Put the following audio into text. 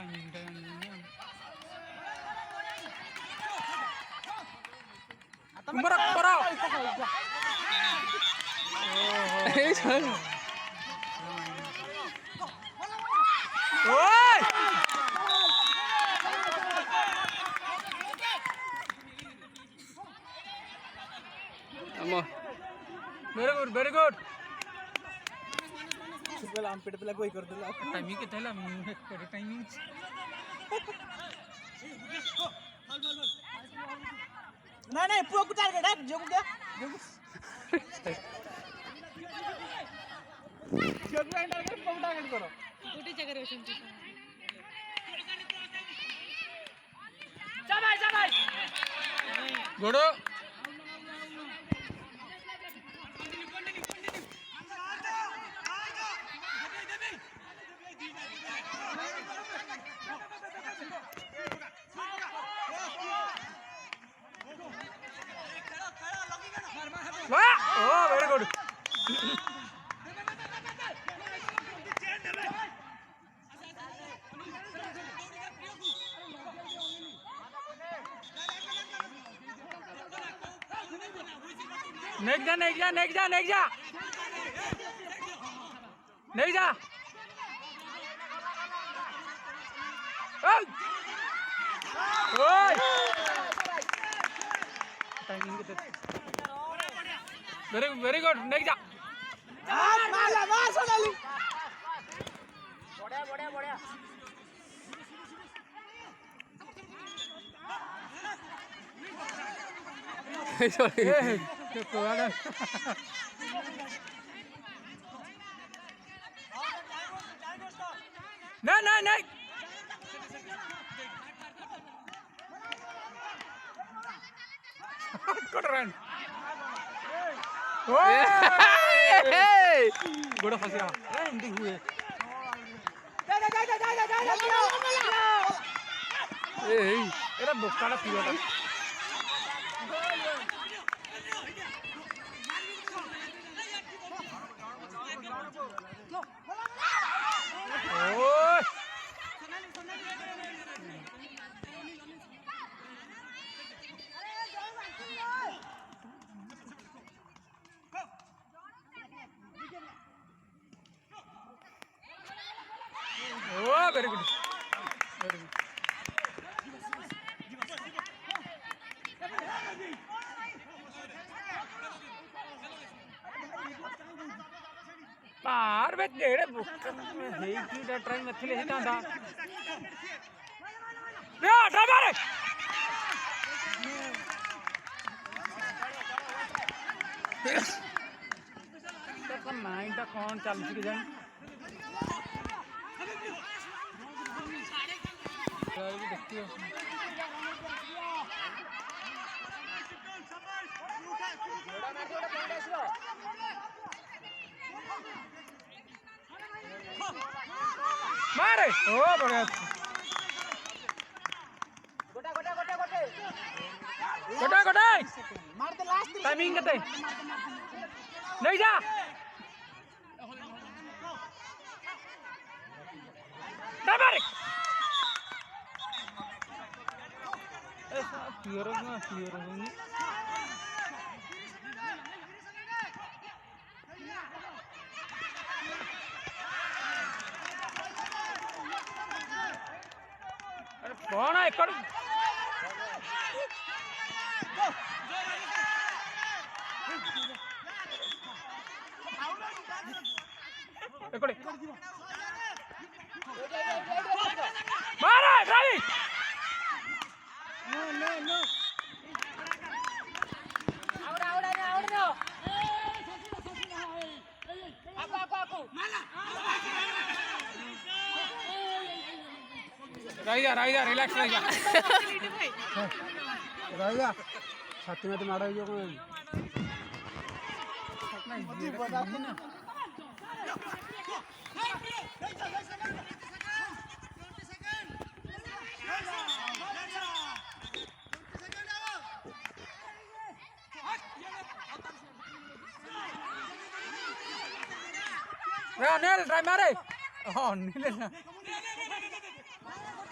timing টা জানি না तुम्हारा करो এই চল ওই అమ్మో very good चल हम पेट पे लग वही कर दे टाइमिंग कितना है मेरे टाइमिंग नहीं पूरा को टारगेट है जो क्या जो टारगेट को टारगेट करो गोटी जगह रोशन शाबाश गुडो Oh, very good. Next जा ओए टाइमिंग कितने very good next जा मार सोनाली बढ़िया sorry नहीं good run गोड़ा फंस गया एंडिंग हुए जा एरा बोकाड़ा पियोटा ओए Oh, very good. Very good. बाहर में डेढ़ बुक में है कि ट्राई मत ले हिता था या ड्राइवर तो माइंड टा कौन चल के जान देखती हो मारे ओ बढ़िया गोटा मार दे लास्ट टाइमिंग कितने नहीं जा ड्राइवर क्लियर होगा अरे कौन है कर एकड़े मारा भाई No. Ahora. Aku. राइजा रिलैक्स राइजा छाती में तो मारा ही कोई Neil, try मारे नील ଗୋଟେ